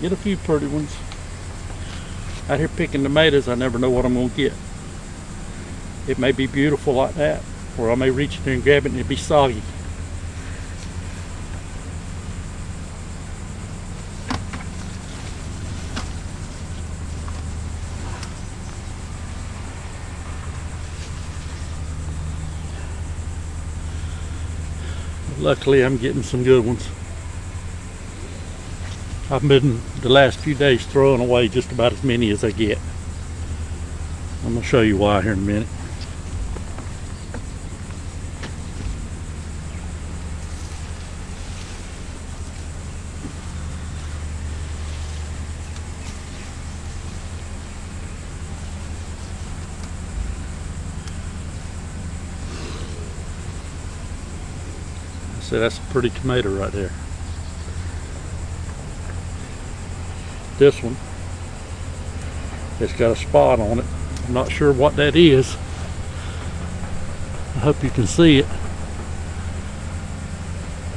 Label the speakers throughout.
Speaker 1: Get a few pretty ones. Out here picking tomatoes, I never know what I'm going to get. It may be beautiful like that, or I may reach in there and grab it and it'll be soggy. Luckily, I'm getting some good ones. I've been the last few days throwing away just about as many as I get. I'm going to show you why here in a minute. See, that's a pretty tomato right there. This one, it's got a spot on it. I'm not sure what that is. I hope you can see it.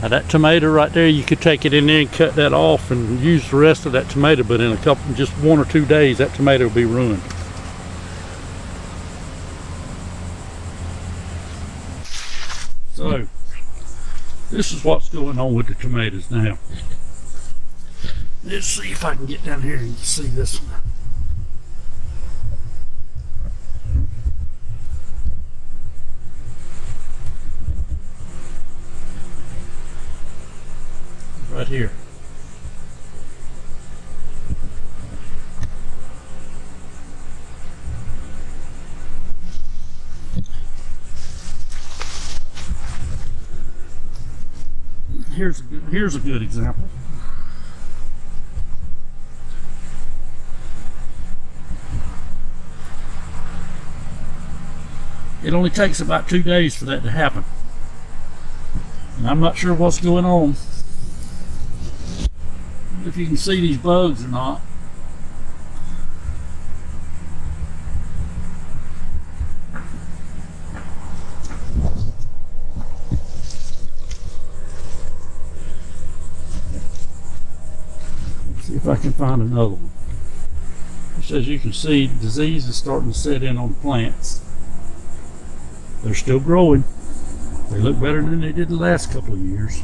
Speaker 1: Now that tomato right there, you could take it in there and cut that off and use the rest of that tomato, but in a couple, just 1 or 2 days, that tomato will be ruined. So, this is what's going on with the tomatoes now. Let's see if I can get down here and see this one. Right here. Here's a good example. It only takes about 2 days for that to happen. And I'm not sure what's going on. If you can see these bugs or not. See if I can find another one. Just as you can see, disease is starting to set in on plants. They're still growing. They look better than they did the last couple of years.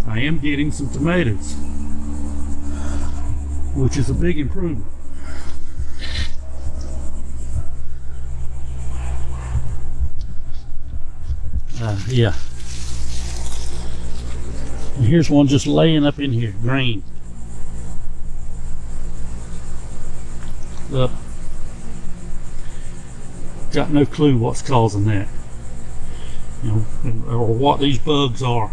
Speaker 1: I am getting some tomatoes, which is a big improvement. Yeah. And here's one just laying up in here, green. Look. Got no clue what's causing that, you know, or what these bugs are.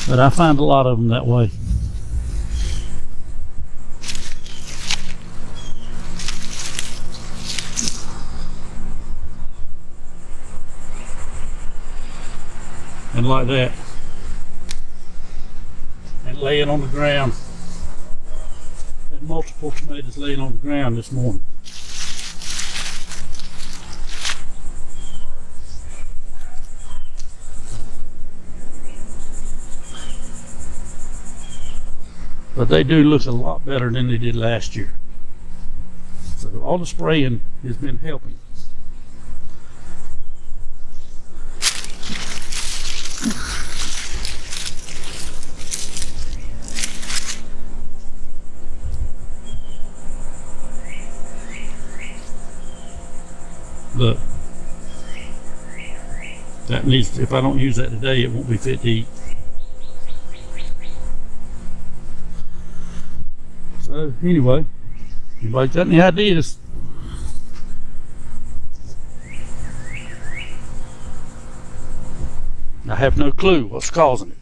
Speaker 1: But I find a lot of them that way. And like that. And laying on the ground. Had multiple tomatoes laying on the ground this morning. But they do look a lot better than they did last year. So all the spraying has been helping. Look, that needs, if I don't use that today, it won't be fit to eat. So anyway, anybody got any ideas? I have no clue what's causing it.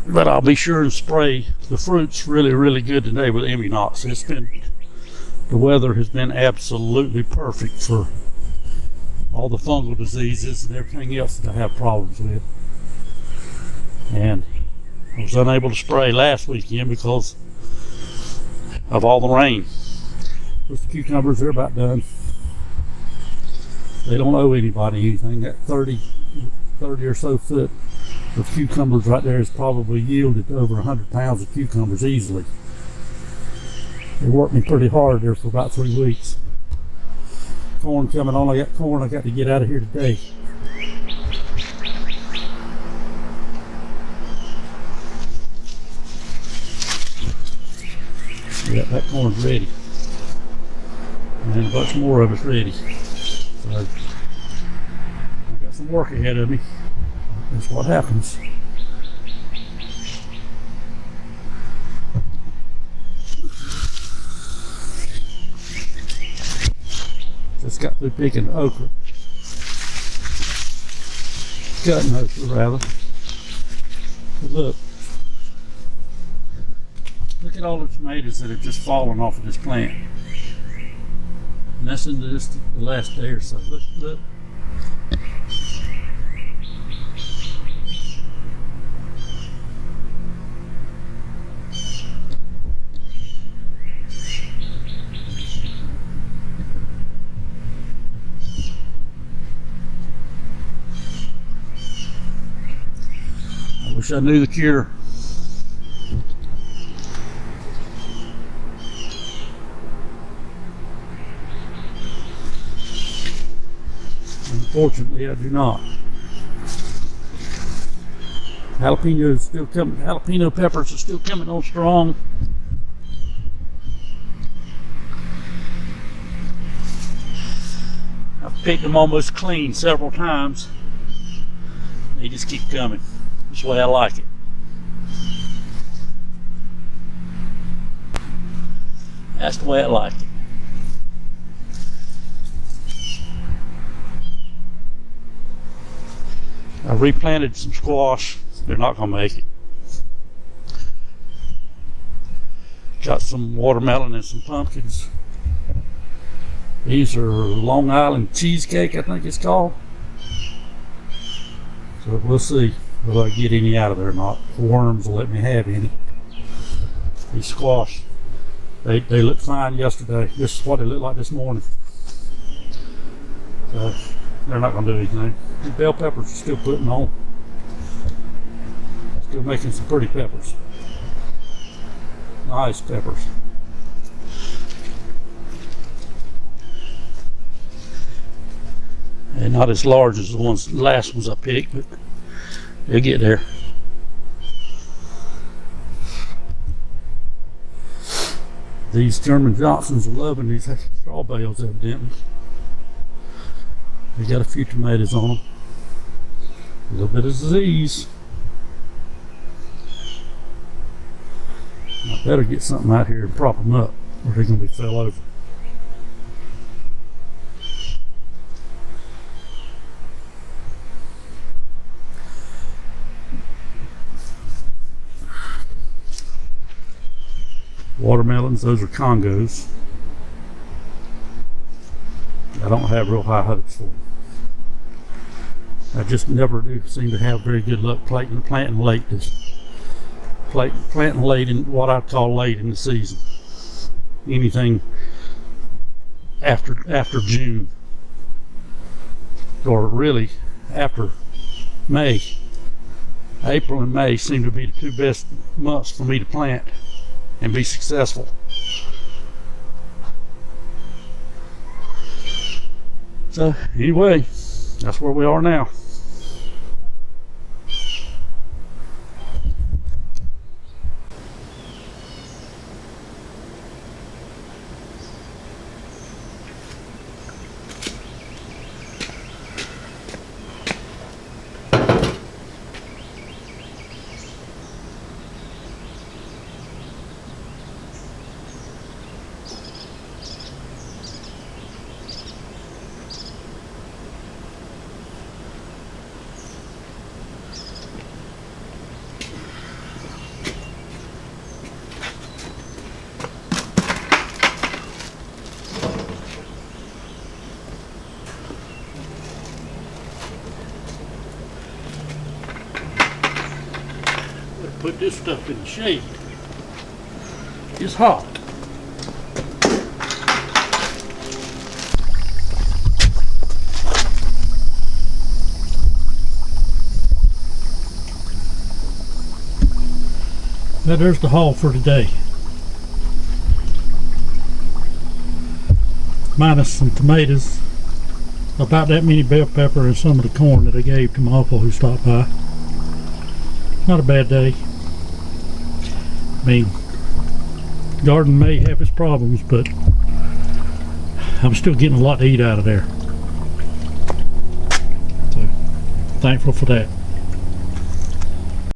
Speaker 1: But I'll be sure and spray. The fruit's really good today with Immunox. It's been, the weather has been absolutely perfect for all the fungal diseases and everything else that I have problems with. And I was was unable to spray last weekend because of all the rain. Those cucumbers are about done. They don't owe anybody anything. That 30 or so foot of cucumbers right there has probably yielded over 100 pounds of cucumbers easily. They worked me pretty hard there for about 3 weeks. Corn coming on. I got corn I got to get out of here today. Yeah, that corn's ready. And a bunch more of it's ready. So I got some work ahead of me. That's what happens. Just got through picking okra. Cutting okra rather. But look at all the tomatoes that have just fallen off of this plant. And that's in just the last day or so. Look. I wish I knew the cure. Unfortunately, I do not. Jalapeno peppers are still coming on strong. I've picked them almost clean several times. They just keep coming. That's the way I like it. That's the way I like it. I replanted some squash. They're not going to make it. Got some watermelon and some pumpkins. These are Long Island cheesecake, I think it's called. So we'll see whether I get any out of there or not. The worms will let me have any. These squash, they looked fine yesterday. This is what they look like this morning. So they're not going to do anything. The bell peppers are still putting on. Still making some pretty peppers. Nice peppers. And not as large as the last ones I picked, but they'll get there. These German Johnsons are loving these straw bales evidently. They got a few tomatoes on them. A little bit of disease. I better get something out here and prop them up, or they're going to be fell over. Watermelons, those are Congos. I don't have real high hopes for them. I just never do seem to have very good luck planting late in what I call late in the season. Anything after June, or really after May. April and May seem to be the two best months for me to plant and be successful. So anyway, that's where we are now. put this stuff in the shade. It's hot. Now there's the haul for today. Minus some tomatoes, about that many bell pepper, and some of the corn that I gave to my uncle who stopped by. Not a bad day. I mean, garden may have its problems, but I'm still getting a lot to eat out of there. So, thankful for that.